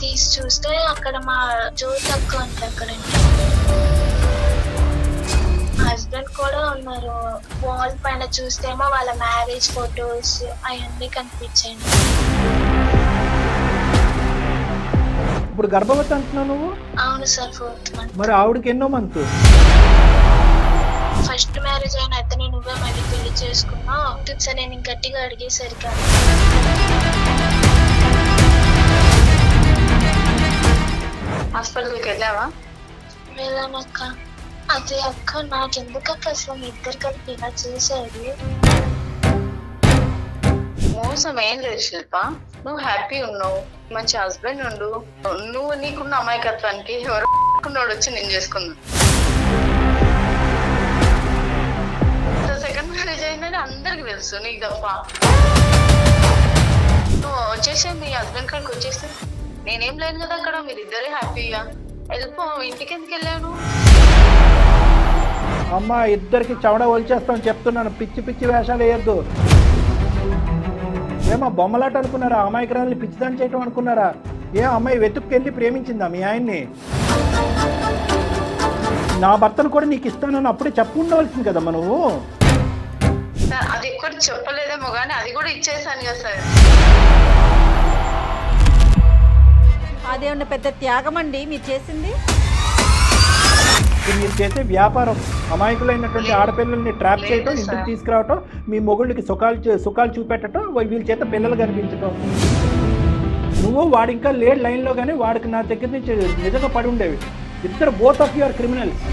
తీసి చూస్తే అక్కడ మా జ్యోతి అక్క ఉంది అక్కడ. హస్బెండ్ కూడా ఉన్నారు. వాల్ పైన చూస్తేమో వాళ్ళ మ్యారేజ్ ఫొటోస్ అవన్నీ కనిపించాయి. ఇప్పుడు గర్భవతి అంటున్నావు నువ్వు? అవును సార్, 4th month. మరి ఆవిడకి ఎన్నో మంత్? ఫస్ట్ మ్యారేజ్ అయిన అతనే నువ్వే మళ్ళీ పెళ్లి చేసుకున్నావు సార్. నేను గట్టిగా అడిగేసరికి హాస్పిటల్కి వెళ్ళావా? వెళ్ళానక్క. అదే అక్క, నాకెందుకు అక్క అసలు మీ ఇద్దరు కలిపి ఇలా చేశారు? మోసం ఏం లేదు శిల్ప, నువ్వు హ్యాపీ ఉన్నావు, మంచి హస్బెండ్ ఉండు. నువ్వు నీకున్న అమాయకత్వానికి ఎవరు వచ్చి నేను చేసుకున్నా. సెకండ్ మ్యారేజ్ అయిందని అందరికి తెలుసు, నీకు తప్ప. నువ్వు వచ్చేసి మీ హస్బెండ్ కాడికి వచ్చేస్తే నేనేం లేను కదా అక్కడ, మీరిద్దరే హ్యాపీగా వెళ్ళిపో. ఇంటికి ఎందుకు వెళ్ళాను? అమ్మ, ఇద్దరికి చవడ ఒలిచేస్తామని చెప్తున్నాను. పిచ్చి పిచ్చి వేషాలు వేయద్దు. ఏమో బొమ్మలాట అనుకున్నారా? అమాయకురాలని పిచ్చిదాన్ని చేయటం అనుకున్నారా? ఏ అమ్మాయి వెతుక్కెళ్ళి ప్రేమించిందా మీ ఆయన్ని? నా భర్తను కూడా నీకు ఇస్తానని అప్పుడే చెప్పు ఉండవలసింది కదమ్మా నువ్వు. అది కూడా చెప్పలేదేమో కానీ అది కూడా ఇచ్చేసాను కదా సార్. అదేమన్నా పెద్ద త్యాగం అండి మీరు చేసింది? మీరు చేసే వ్యాపారం అమాయకులైనటువంటి ఆడపిల్లల్ని ట్రాప్ చేయటం, ఇంటికి తీసుకురావటం, మీ మొగుళ్ళకి సుఖాలు చూపెట్టడం, వీళ్ళ చేత పిల్లలు కనిపించటం. నువ్వు వాడు ఇంకా లేడు లైన్లో, కానీ వాడికి నా దగ్గర నుంచి నిజంగా పడి ఉండేవి. ఇద్దరు బోత్ ఆఫ్ యువర్ క్రిమినల్స్.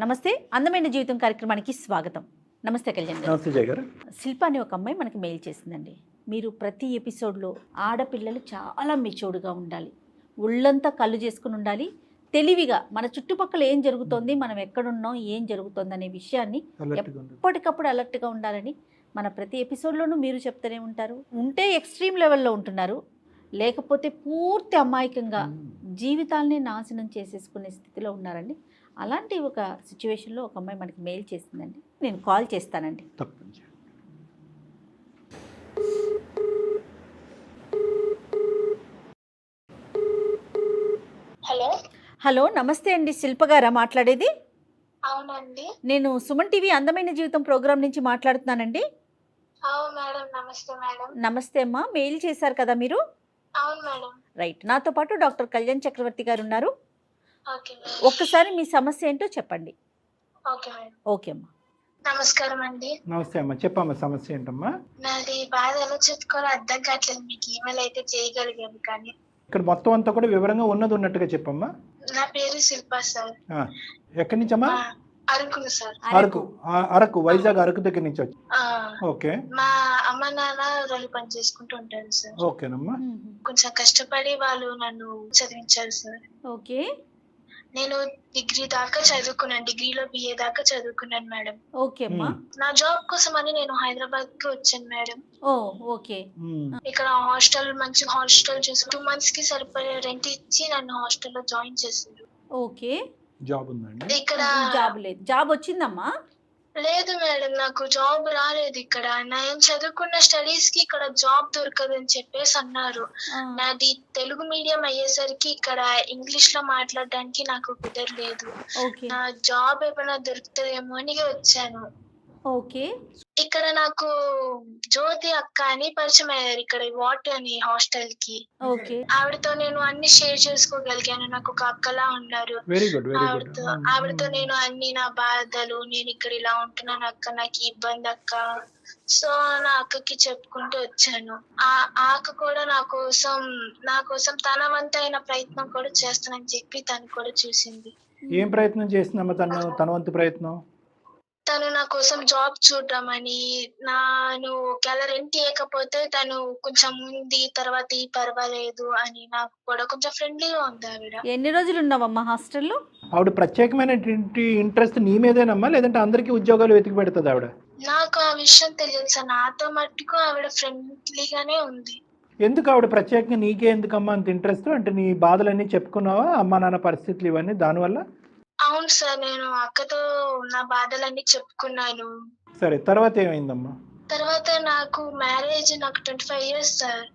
నమస్తే, అందమైన జీవితం కార్యక్రమానికి స్వాగతం. నమస్తే కళ్యాణ్ గారు. నమస్తే జయ గారు. శిల్ప అనే ఒక అమ్మాయి మనకి మెయిల్ చేసిందండి. మీరు ప్రతి ఎపిసోడ్లో ఆడపిల్లలు చాలా మెచ్యూర్డ్గా ఉండాలి, ఒళ్ళంతా కళ్ళు చేసుకుని ఉండాలి, తెలివిగా మన చుట్టుపక్కల ఏం జరుగుతోంది, మనం ఎక్కడున్నాం, ఏం జరుగుతోంది అనే విషయాన్ని ఎప్పటికప్పుడు అలర్ట్గా ఉండాలని మన ప్రతి ఎపిసోడ్లోనూ మీరు చెప్తూనే ఉంటారు. ఉంటే ఎక్స్ట్రీమ్ లెవెల్లో ఉంటున్నారు, లేకపోతే పూర్తి అమాయకంగా జీవితాలనే నాశనం చేసేసుకునే స్థితిలో ఉన్నారండి. అలాంటి ఒక సిచ్యువేషన్లో ఒక అమ్మాయి మనకి మెయిల్ చేసిందండి. నేను కాల్ చేస్తానండి. హలో. హలో, నమస్తే అండి. శిల్ప గారా మాట్లాడేది? అవునండి. నేను సుమన్ టీవీ అందమైన జీవితం ప్రోగ్రాం నుంచి మాట్లాడుతున్నానండి. అవును మేడం. నమస్తే మేడం. నమస్తే అమ్మా, మెయిల్ చేశారు కదా మీరు? అవును మేడం. రైట్, నాతో పాటు డాక్టర్ కళ్యాణ్ చక్రవర్తి గారు ఉన్నారు. Okay madam. ఒక్కసారి మీ సమస్య ఏంటో చెప్పండి. Okay madam. ఓకే అమ్మా. నమస్కారం అండి. నమస్తే అమ్మా, చెప్పమ్మా సమస్య ఏంటమ్మా? నాది బాధ ఎలా చెప్పుకోవాలో అర్థం కావట్లేదు. మీకు ఈమెయిల్ అయితే చేయగలిగాను కానీ ఇక్కడ మొత్తం అంతా కూడా వివరంగా ఉన్నట్టుగా చెప్పమ్మా. నా పేరు శిల్ప సార్. ఎక్కడి నుంచమ్మా? అరకును సార్. అరకు, వైజాగ్ అరకు దగ్గర నుంచి వచ్చి. ఓకే. మా అమ్మ నాన్న రోజు పని చేసుకుంటూ ఉంటారు సార్. ఓకేనమ్మా. కొంచెం కష్టపడి వాళ్ళు నన్ను చదివించారు సార్. ఓకే. నేను డిగ్రీ దాకా చదువుకున్నాను, డిగ్రీలో BA దాకా చదువుకున్నాను మేడం. ఓకే అమ్మా. నా జాబ్ కోసం అని నేను హైదరాబాద్ కి వచ్చాను మేడం. ఓకే. ఇక్కడ హాస్టల్, మంచి హాస్టల్ చూసి 2 months కి సరిపడే రెంట్ ఇచ్చి నన్ను హాస్టల్లో జాయిన్ చేశారు. ఓకే. జాబ్ ఉందండి ఇక్కడ? జాబ్ లేదు. జాబ్ వచ్చిందమ్మా? లేదు మేడం, నాకు జాబ్ రాలేదు ఇక్కడ. నేను చదువుకున్న స్టడీస్ కి ఇక్కడ జాబ్ దొరకదని చెప్పేసి అన్నారు. నాది తెలుగు మీడియం అయ్యేసరికి ఇక్కడ ఇంగ్లీష్ లో మాట్లాడడానికి నాకు కుదరలేదు. నా జాబ్ ఏమైనా దొరుకుతుందేమో అని వచ్చాను. ఓకే. ఇక్కడ నాకు జ్యోతి అక్క అని పరిచయం అయ్యారు, ఇక్కడ వాట్ అని హాస్టల్ కి. ఓకే. ఆవిడతో నేను అన్ని షేర్ చేసుకోగలిగాను. నాకు ఒక అక్కలా ఉన్నారు. ఆవిడతో నేను అన్ని నా బాధలు, నేను ఇక్కడ ఇలా ఉంటున్నాను అక్క, నాకు ఇబ్బంది అక్క, సో నా అక్కకి చెప్పుకుంటూ వచ్చాను. ఆ అక్క కూడా నా కోసం తన వంతైన ప్రయత్నం కూడా చేస్తానని చెప్పి తను కూడా చూసింది. ఏం ప్రయత్నం చేసిందమ్మా తన వంతు ప్రయత్నం? తను నా కోసం జాబ్ చూడమని, నేను ఒకవేళ రెంట్ ఇవ్వకపోతే తను కొంచెం ఉంది, తర్వాత పర్వాలేదు అని నాకు కూడా కొంచెం ఫ్రెండ్లీగా ఉంది ఆవిడ. ఎన్ని రోజులు ఉన్నావమ్మా హాస్టల్లో? ఆవిడ ప్రత్యేకమైన ఇంట్రెస్ట్ నీ మీదేనమ్మా, లేదంటే అందరికీ ఉద్యోగాలు వెతికి పెడుతుంది ఆవిడ? నాకు ఆ విషయం తెలియదు సార్. నాతో మట్టుకు ఆవిడ ఫ్రెండ్లీగానే ఉంది. ఎందుకు ఆవిడ ప్రత్యేకంగా నీకే ఎందుకమ్మా అంత ఇంట్రెస్ట్? అంటే నీ బాధలన్నీ చెప్పుకున్నావా, అమ్మా నాన్న పరిస్థితులు ఇవన్నీ దానివల్ల? అవును సార్, నేను అక్కతో నా బాధలన్నీ చెప్పుకున్నాను. సరే, తర్వాత ఏమైందమ్మా? తర్వాత నాకు 25 years సార్.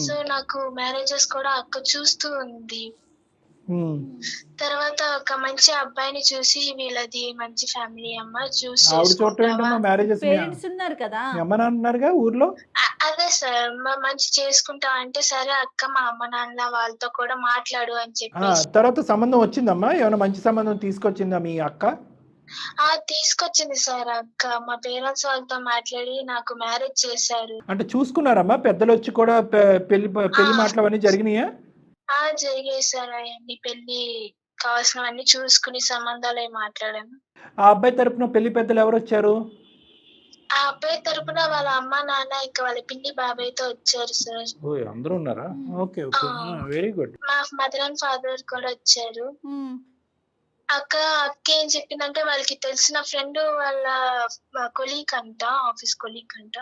సో నాకు మ్యారేజెస్ కూడా అక్క చూస్తూ ఉంది. తర్వాత ఒక మంచి అబ్బాయిని చూసి, వీళ్ళది మంచి ఫ్యామిలీ అమ్మ, చూసి ఆవిడ చూడటం ఏంటమ్మా? మ్యారేజెస్ పేరెంట్స్ ఉన్నారు కదా. అమ్మ నాన్న ఉన్నారుగా ఊర్లో. అదే సార్, మంచి చేసుకుంటా అంటే, సరే అక్క మా అమ్మ నాన్న వాళ్ళతో కూడా మాట్లాడు అని చెప్పి. తర్వాత సంబంధం వచ్చిందమ్మా? ఏమైనా మంచి సంబంధం తీసుకొచ్చిందా మీ అక్క? తీసుకొచ్చింది సార్ అక్క. మా పేరెంట్స్ వాళ్ళతో మాట్లాడి నాకు మ్యారేజ్ చేశారు. అంటే చూసుకున్నారమ్మా పెద్దలు వచ్చి కూడా? పెళ్లి మాటలు అవన్నీ జరిగినాయా? జరిగాయి సార్, అవన్నీ పెళ్లి కావాల్సినవన్నీ చూసుకుని సంబంధాలు అవి మాట్లాడాము. ఆ అబ్బాయి తరపున పెళ్లి పెద్దలు ఎవరు వచ్చారు? ఆ అబ్బాయి తరపున వాళ్ళ అమ్మ నాన్న, ఇంకా వాళ్ళ పిన్ని బాబాయ్తో వచ్చారు సార్. అందరూ ఉన్నారా? Okay, very good. మా మదర్ అండ్ ఫాదర్ కూడా వచ్చారు. అక్క ఏం చెప్పిందంటే, వాళ్ళకి తెలిసిన ఫ్రెండ్ వాళ్ళ కొలీగ్ అంట, ఆఫీస్ కొలీగ్ అంట.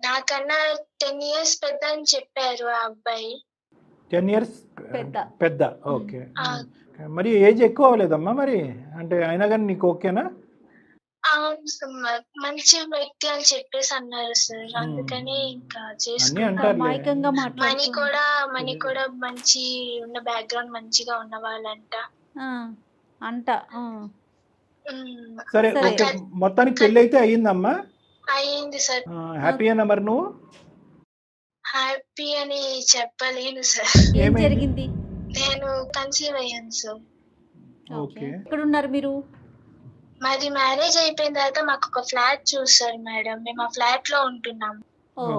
నాకన్నా 10 years పెద్ద అని చెప్పారు ఆ అబ్బాయి. 10 years పెద్ద. ఓకే. మరి ఏజ్ ఎక్కువ అవ్వలేదమ్మా మరి? అంటే అయినా కానీ నీకు ఓకేనా? మంచి వ్యక్తి అని చెప్పేసి అన్నారు సార్. అందుకని ఇంకా మనీ కూడా మంచి ఉన్న బ్యాక్గ్రౌండ్ మంచిగా ఉన్న వాళ్ళంట అంట. సరే, మొత్తానికి పెళ్లి అయితే అయ్యిందమ్మా? అయ్యింది సార్. హ్యాపీ అన్నా మరి నువ్వు? హ్యాపీ అని చెప్పలేను సార్. ఏం జరిగింది? నేను కన్సీవ్ అయ్యాను సార్. ఓకే. ఎక్కడ ఉన్నారు మీరు? మాది మ్యారేజ్ అయిపోయిన తర్వాత మాకు ఒక ఫ్లాట్ చూసారు మేడం, మేము ఆ ఫ్లాట్ లో ఉంటున్నాము.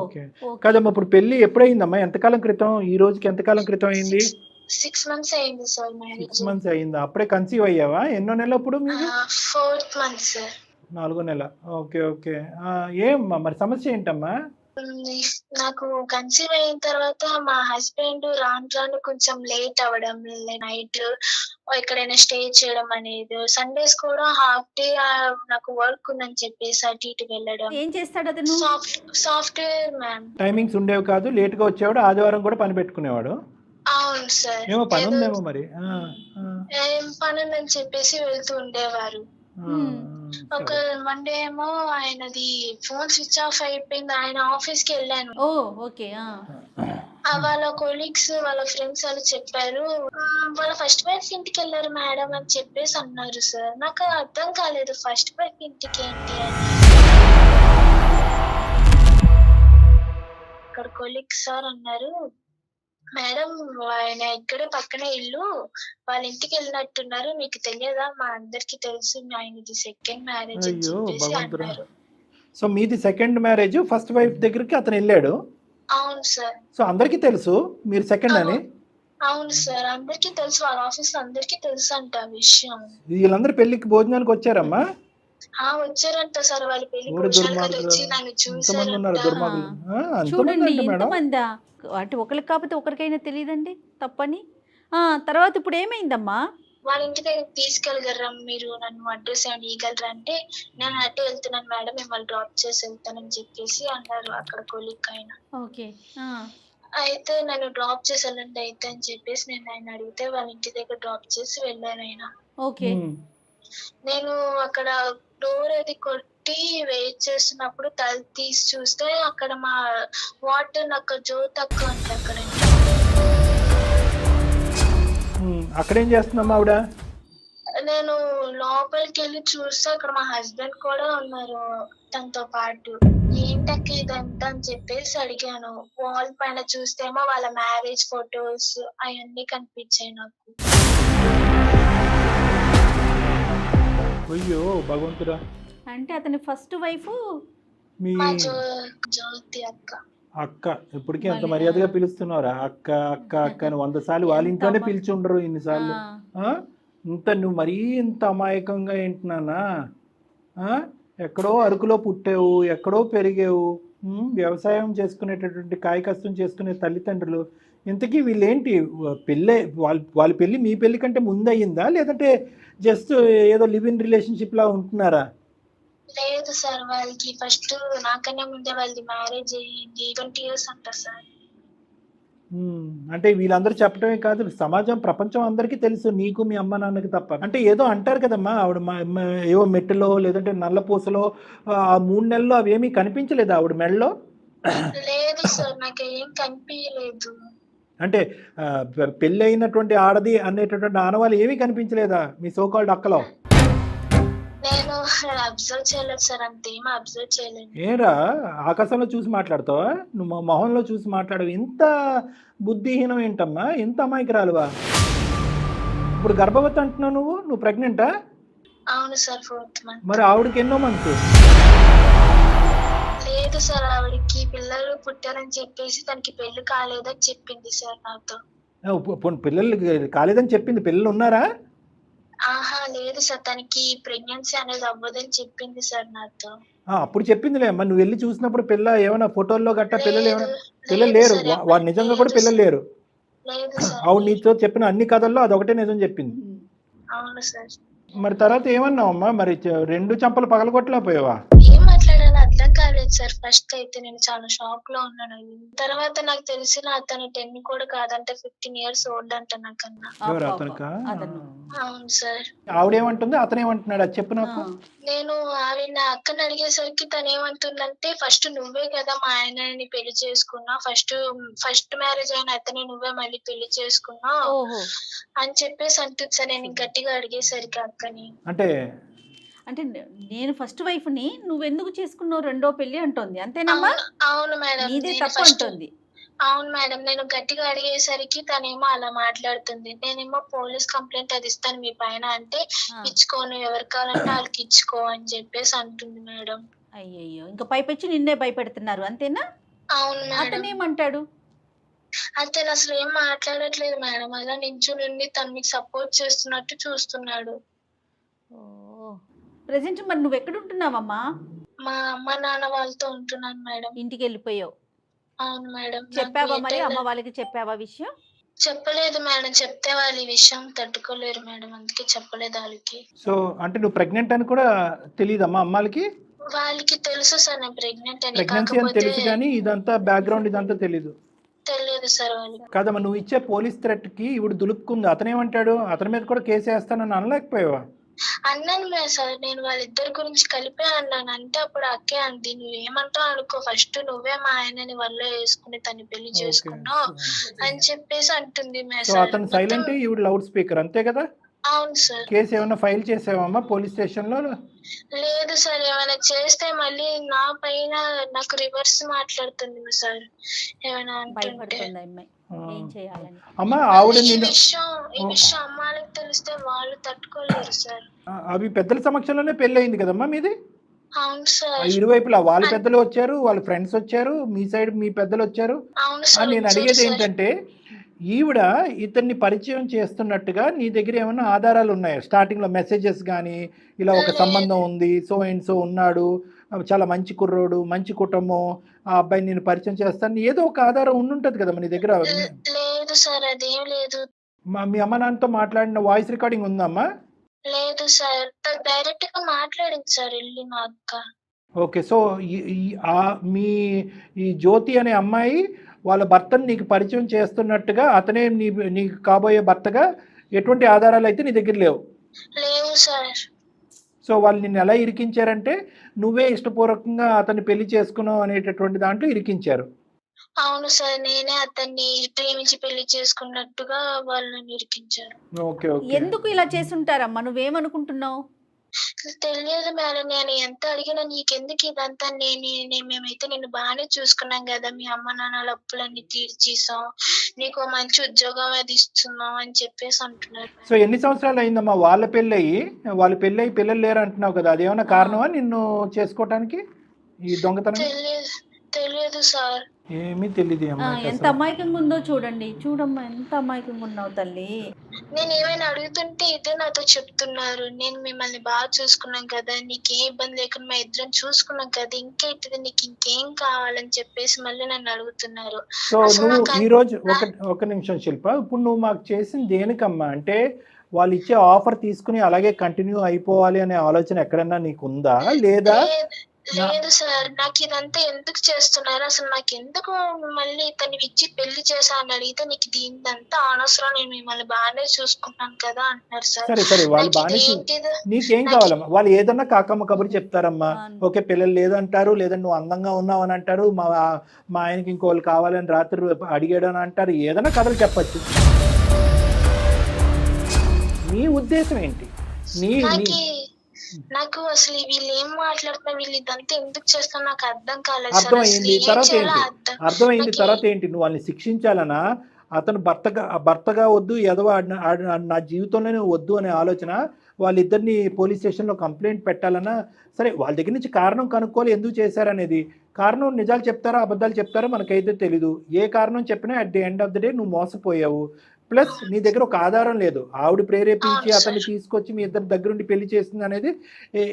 ఓకే. కదమ్మా, ఇప్పుడు పెళ్లి ఎప్పుడైందమ్మా? ఎంతకాలం క్రితం? ఈ రోజుకి ఎంతకాలం క్రితం అయింది? 6 months అయింది సార్ మ్యారేజ్. 6 months అయిందా? అప్పుడే కన్సీవ్ అయ్యావా? ఎన్నో నెల అప్పుడు? 4th month sir. 4వ నెల. Okay okay. ఏమ్మా మరి సమస్య ఏంటమ్మా? నాకు కన్సీవ్ అయిన తర్వాత మా హస్బెండ్ రాను కొంచెం లేట్ అవ్వడం, నైట్ ఎక్కడైనా స్టే చేయడం అనేది, సండేస్ కూడా హాఫ్ డే నాకు వర్క్ ఉందని చెప్పేసి అటు ఇటు వెళ్ళడం. ఏం చేస్తాడు అతను? Software ma'am. టైమింగ్స్ ఉండేవి కాదు, లేట్ గా వచ్చేవాడు, ఆదివారం కూడా పని పెట్టుకునేవాడు. అవును సార్. ఏమో పని ఉందేమో మరి. ఏం పని ఉందని చెప్పేసి వెళ్తూ ఉండేవారు. ఒక మండే ఏమో ఆయనది ఫోన్ స్విచ్ ఆఫ్ అయిపోయింది, ఆయన ఆఫీస్ కి వెళ్ళాను. వాళ్ళ కొలీగ్స్ వాళ్ళ ఫ్రెండ్స్ వాళ్ళు చెప్పారు, వాళ్ళ ఫస్ట్ వైఫ్ ఇంటికి వెళ్ళారు మేడం అని చెప్పేసి అన్నారు సార్. నాకు అర్థం కాలేదు ఫస్ట్ వైఫ్ ఇంటికి ఏంటి అని. అక్కడ కొలీగ్స్ సార్ అన్నారు, మేడం ఆయన ఇక్కడే పక్కనే ఇల్లు, వాళ్ళ ఇంటికి వెళ్ళినట్టున్నారు, మీకు తెలియదా? మా అందరికి తెలుసు, ఆయనది సెకండ్ మ్యారేజ్ అని చెప్పేసి అన్నారు. సో మీది సెకండ్ మ్యారేజ్, ఫస్ట్ వైఫ్ దగ్గరికి అతను వెళ్ళాడు? అవును సార్. సో అందరికి తెలుసు మీరు సెకండ్ అని? అవును సార్, అందరికి తెలుసు, వాళ్ళ ఆఫీస్ లో అందరికి తెలుసు అంట ఆ విషయం. వీళ్ళందరూ పెళ్లికి భోజనానికి వచ్చారమ్మా? వచ్చారంట సార్, వాళ్ళ పెళ్లి వచ్చి నన్ను చూసారంట. చూడండి ఎంతమందా, అంటే ఒకరికి కాకపోతే ఒకరికైనా తెలియదండి తప్పని. తర్వాత ఇప్పుడు ఏమైందమ్మా? వాళ్ళ ఇంటి దగ్గర తీసుకెళ్ళగలరా మీరు, నన్ను అడ్రస్ ఏమైనా ఇవ్వగలరా అంటే, నేను అట్టే వెళ్తున్నాను మేడం, మిమ్మల్ని డ్రాప్ చేసి వెళ్తానని చెప్పేసి అన్నారు అక్కడ కొలీగ్ ఆయన. ఓకే. అయితే నన్ను డ్రాప్ చేసి వెళ్ళండి అయితే అని చెప్పేసి నేను ఆయన అడిగితే వాళ్ళ ఇంటి దగ్గర డ్రాప్ చేసి వెళ్ళారు ఆయన. ఓకే. నేను అక్కడ డోర్ అది కొట్టి వెయిట్ చేస్తున్నప్పుడు తల తీసి చూస్తే అక్కడ మా వాటర్ అక్క జ్యోతి అక్క ఉంది అక్కడ. అక్కడేం చేస్తున్నామ్మా ఆవిడ? నేను లోపలికి వెళ్ళి చూస్తే అక్కడ మా హస్బెండ్ కూడా ఉన్నారు తనతో పాటు. ఏంటక్క ఇదంతా అని చెప్పేసి అడిగాను. వాల్ పైన చూస్తేమో వాళ్ళ మ్యారేజ్ ఫొటోస్ అవన్నీ కనిపించాయి నాకు. అయ్యో భగవంతుడా. అంటే అతని ఫస్ట్ వైఫ్ జ్యోతి అక్క. అక్క ఇప్పటికీ అంత మర్యాదగా పిలుస్తున్నారా? అక్క అక్క అక్క అని 100 సార్లు వాళ్ళ ఇంట్లోనే పిలిచి ఉండరు ఇన్నిసార్లు. ఇంత నువ్వు మరీ ఇంత అమాయకంగా ఏంటున్నానా? ఎక్కడో అరకులో పుట్టావు, ఎక్కడో పెరిగావు, వ్యవసాయం చేసుకునేటటువంటి కాయ కష్టం చేసుకునే తల్లిదండ్రులు. ఇంతకీ వీళ్ళేంటి పెళ్ళే? వాళ్ళ పెళ్ళి మీ పెళ్లి కంటే ముందు అయ్యిందా, లేదంటే జస్ట్ ఏదో లివ్ ఇన్ రిలేషన్షిప్ లా ఉంటున్నారా? లేదు సార్, వాళ్ళకి ఫస్ట్ నాకన్నా ముందే వాళ్ళది మ్యారేజ్ అయ్యింది. 20 years అంట సార్. అంటే వీళ్ళందరూ చెప్పడమే కాదు, సమాజం ప్రపంచం అందరికీ తెలుసు, నీకు మీ అమ్మ నాన్నకి తప్ప. అంటే ఏదో అంటారు కదమ్మా, ఆవిడ ఏవో మెట్టులో లేదంటే నల్లపూసలో ఆ 3 నెలల్లో అవేమీ కనిపించలేదు ఆవిడ మెడలో? లేదు సార్, నాకు ఏం కనిపించలేదు. అంటే పెళ్ళి అయినటువంటి ఆడది అనేటటువంటి ఆనవాళ్ళు ఏమీ కనిపించలేదా మీ సోకాల్డ్ అక్కలో? నేను అబ్జర్వ్ చేయలేదు సార్, అంతేం అబ్జర్వ్ చేయలేదు. ఏరా ఆకాశంలో చూసి మాట్లాడతావా? నువ్వు మొహంలో చూసి మాట్లాడవు. ఇంత బుద్ధిహీనం ఏంటమ్మా, ఇంత అమాయకురాలువా? ఇప్పుడు గర్భవతి అంటున్నావు, నువ్వు ప్రెగ్నెంటా? అవును సార్, 4th month. మరి ఆవిడకి ఎన్నో మంత్? లేదు సార్, ఆవిడకి పిల్లలు పుట్టారని చెప్పేసి తనకి పెళ్లి కాలేదని చెప్పింది సార్ నాతో. పిల్లలు కాలేదని చెప్పింది, పిల్లలు ఉన్నారా? ఆహా లేదు సార్, తనకి ప్రెగ్నెన్సీ అనేది అవ్వదని చెప్పింది సార్ నాతో. అప్పుడు చెప్పిందిలే అమ్మా, నువ్వు వెళ్ళి చూసినప్పుడు పిల్ల ఏమైనా ఫోటోల్లో గట్టా పిల్లలు ఏమైనా? పిల్లలు లేదు లేరు, సార్, వాడు నిజంగా కూడా పిల్లలు లేరు. లేదు సార్. ఆవిడ నీతో చెప్పిన అన్ని కథల్లో అదొకటే నిజం చెప్పింది. అవును సార్. మరి తర్వాత ఏమన్నావమ్మా? మరి 2 చంపలు పగలగొట్టలేకపోయావా? ఏం మాట్లాడాలో అర్థం కాలేదు సార్. ఫస్ట్ అయితే నేను చాలా షాక్ లో ఉన్నాను. తర్వాత నాకు తెలిసిన అతను 10 కూడా కాదంటే 15 years ఓల్డ్ అంట నాకన్నా. ఎవరు అతనికా? అవును సార్. ఆవిడేమంటుంది, అతనేమంటున్నాడు అది చెప్పు నాకు. నేను ఆవిడ నా అక్కని అడిగేసరికి తను ఏమంటుందంటే, ఫస్ట్ నువ్వే కదా మా ఆయనని పెళ్లి చేసుకున్నావు, ఫస్ట్ మ్యారేజ్ అయిన అతనే నువ్వే మళ్ళీ పెళ్లి చేసుకున్నావు అని చెప్పేసి అంటుంది సార్. నేను గట్టిగా అడిగేసరికి అక్కని, అంటే నేను ఫస్ట్ వైఫ్ ని నువ్వెందుకు చేసుకున్నావు రెండో పెళ్లి అంటోంది, అంతేనమ్మా? అవును మేడం, నీదే తప్పు అంటుంది. అవును మేడం, నేను గట్టిగా అడిగేసరికి తనేమో అలా మాట్లాడుతుంది. నేనేమో పోలీస్ కంప్లైంట్ అది ఇస్తాను మీ పైన అంటే, ఇచ్చుకోను, ఎవరు కావాలంటే వాళ్ళకి ఇచ్చుకో అని చెప్పేసి అంటుంది మేడం. అయ్యయ్యో, ఇంకా పైపెచ్చి నిన్నే భయపెడుతున్నారు అంతేనా? అవును మేడం. అతనేమంటాడు? అతను అసలు ఏం మాట్లాడట్లేదు మేడం, అలా నించుని తను మీకు సపోర్ట్ చేస్తున్నట్టు చూస్తున్నాడు. ప్రెసెంట్ మరి నువ్వు ఎక్కడ ఉంటున్నావమ్మా? మా అమ్మ నాన్న వాళ్ళతో ఉంటున్నాను మేడం. ఇంటికి వెళ్ళిపోయావు? అవును మేడం. చెప్పావా మరి అమ్మ వాళ్ళకి, చెప్పావా విషయం? చెప్పలేదు మేడం, చెప్తే వాళ్ళు ఈ విషయం తట్టుకోలేరు మేడం, అందుకే చెప్పలేదు వాళ్ళకి. సో అంటే నువ్వు ప్రెగ్నెంట్ అని కూడా తెలియదమ్మా అమ్మాలకి? వాళ్ళకి తెలుసు సార్ నేను ప్రెగ్నెంట్ అని, ప్రెగ్నెన్సీ అని తెలుసు కానీ ఇదంతా బ్యాక్గ్రౌండ్ ఇదంతా తెలీదు. తెలియదు సార్ వాళ్ళకి. కాదమ్మా, నువ్వు ఇచ్చే పోలీస్ థ్రెట్ కి ఇవిడు దులుక్కుంది, అతనేమంటాడు? అతని మీద కూడా కేసు వేస్తానని అనలేకపోయావా? అన్నాను సార్, నేను వాళ్ళిద్దరి గురించి కలిపే అన్నాను. అంటే అప్పుడు అక్కే అంది, నువ్వేమంటావు అనుకో, ఫస్ట్ నువ్వే మా ఆయనని వల్ల వేసుకుని తను పెళ్లి చేసుకున్నావు అని చెప్పేసి అంటుంది. అతను సైలెంట్, ఈవిడ లౌడ్ స్పీకర్, అంతే కదా? అవును సార్. కేసు ఏమైనా ఫైల్ చేసావమ్మా పోలీస్ స్టేషన్ లో? లేదు సార్, ఏమైనా చేస్తే మళ్ళీ నా పైన నాకు రివర్స్ మాట్లాడుతుంది సార్, ఏమైనా అంటుంటే. అమ్మా ఆవిడ ఈ విషయం అమ్మాయికి తెలిస్తే వాళ్ళు తట్టుకోలేరు సార్. అవి పెద్దల సమక్షంలోనే పెళ్లి అయింది కదమ్మా మీది? అవును సార్. ఇరువైపులా వాళ్ళ పెద్దలు వచ్చారు, వాళ్ళ ఫ్రెండ్స్ వచ్చారు, మీ సైడ్ మీ పెద్దలు వచ్చారు. అవును సార్. నేను అడిగేది ఏంటంటే, ఈవిడ ఇతన్ని పరిచయం చేస్తున్నట్టుగా నీ దగ్గర ఏమైనా ఆధారాలు ఉన్నాయా? స్టార్టింగ్ లో మెసేజెస్ కానీ, ఇలా ఒక సంబంధం ఉంది, సో అండ్ సో ఉన్నాడు, చాలా మంచి కుర్రోడు, మంచి కుటుంబం, ఆ అబ్బాయిని నేను పరిచయం చేస్తాను, ఏదో ఒక ఆధారం ఉండుంటది కదా నీ దగ్గర? లేదు సార్, అదేం లేదు. మీ అమ్మ నాన్నతో మాట్లాడిన వాయిస్ రికార్డింగ్ ఉందమ్మా? లేదు సార్, డైరెక్ట్ గా మాట్లాడింది సార్ వెళ్ళి మా అక్క. ఓకే, సో మీ ఈ జ్యోతి అనే అమ్మాయి వాళ్ళ భర్తను నీకు పరిచయం చేస్తున్నట్టుగా, అతనే నీకు కాబోయే భర్తగా ఎటువంటి ఆధారాలు అయితే నీ దగ్గర లేవు? లేవు సార్. సో వాళ్ళు నిన్ను ఎలా ఇరికించారంటే, నువ్వే ఇష్టపూర్వకంగా అతన్ని పెళ్లి చేసుకున్నావు అనేటటువంటి దాంట్లో ఇరికించారు. అవును సార్, నేనే అతన్ని ప్రేమించి పెళ్లి చేసుకున్నట్టుగా వాళ్ళని ఇరికించారు. Okay okay. ఎందుకు ఇలా చేసుంటారమ్మా, నువ్వేమనుకుంటున్నావు? తెలియదు మేడం, నేను ఎంత అడిగినా నీకెందుకు ఇదంతా, మేమైతే నిన్ను బాగానే చూసుకున్నాం కదా, మీ అమ్మ నాన్నల అప్పులన్నీ తీర్చేసాం, నీకు మంచి ఉద్యోగం అది ఇస్తున్నాం అని చెప్పేసి అంటున్నారు. సో ఎన్ని సంవత్సరాలు అయిందమ్మా వాళ్ళ పెళ్ళయి పిల్లలు లేరు అంటున్నావు కదా, అదేమన్నా కారణమా నిన్ను చేసుకోవటానికి ఈ దొంగతనం? తెలియదు సార్. ఏమీ తెలియదు. ఎంత అమాయకంగా ఉందో చూడమ్మా, ఎంత అమాయకంగా ఉన్నావు తల్లి. నేను ఏమైనా అడుగుతుంటే ఇదే నాతో చెప్తున్నారు, నేను మిమ్మల్ని బాగా చూసుకున్నాం కదా, నీకేం ఇబ్బంది లేకుండా మా ఇద్దరం చూసుకున్నాం కదా, ఇంకేంటిది నీకు ఇంకేం కావాలని చెప్పేసి మళ్ళీ నన్ను అడుగుతున్నారు. సో నువ్వు ఈ రోజు ఒక నిమిషం శిల్ప, ఇప్పుడు నువ్వు మాకు చేసింది దేనికమ్మా? అంటే వాళ్ళు ఇచ్చే ఆఫర్ తీసుకుని అలాగే కంటిన్యూ అయిపోవాలి అనే ఆలోచన ఎక్కడన్నా నీకు ఉందా లేదా? లేదు సార్, నాకు ఇదంతా ఎందుకు చేస్తున్నారు, అసలు నాకు ఎందుకు మళ్ళీ ఇతన్ని ఇచ్చి పెళ్లి చేశా అని అడిగితే నీకు దీనిదంతా అనవసరం, నేను మిమ్మల్ని బాగానే చూసుకుంటాను కదా అంటున్నారు సార్. సరే సరే, వాళ్ళు బాగానే నీకేం కావాలమ్మా? వాళ్ళు ఏదన్నా కాకమ్మ కబురు చెప్తారమ్మా. ఓకే, పిల్లలు లేదంటారు, లేదంటే నువ్వు అందంగా ఉన్నావు అని అంటారు, మా ఆయనకి ఇంకోళ్ళు కావాలని రాత్రి అడిగాడు అని అంటారు, ఏదైనా కథలు చెప్పచ్చు. నీ ఉద్దేశం ఏంటి? నాకు అసలు వీళ్ళు ఏం మాట్లాడుతున్నారు, వీళ్ళు ఇదంతా ఎందుకు చేస్తున్నా నాకు అర్థం కాలేదు. అర్థమైంది. అర్థమైంది. తర్వాత ఏంటి? నువ్వు వాళ్ళని శిక్షించాలనా? అతను భర్తగా వద్దు, ఎదవ నా జీవితంలోనే వద్దు అనే ఆలోచన, వాళ్ళిద్దరిని పోలీస్ స్టేషన్లో కంప్లైంట్ పెట్టాలన్నా? సరే, వాళ్ళ దగ్గర నుంచి కారణం కనుక్కోవాలి ఎందుకు చేశారనేది. కారణం నిజాలు చెప్తారా అబద్ధాలు చెప్తారా మనకైతే తెలీదు. ఏ కారణం చెప్పినా at the end of the day నువ్వు మోసపోయావు. ప్లస్ నీ దగ్గర ఒక ఆధారం లేదు. ఆవిడ ప్రేరేపించి అతన్ని తీసుకొచ్చి మీ ఇద్దరు దగ్గరుండి పెళ్లి చేస్తుంది అనేది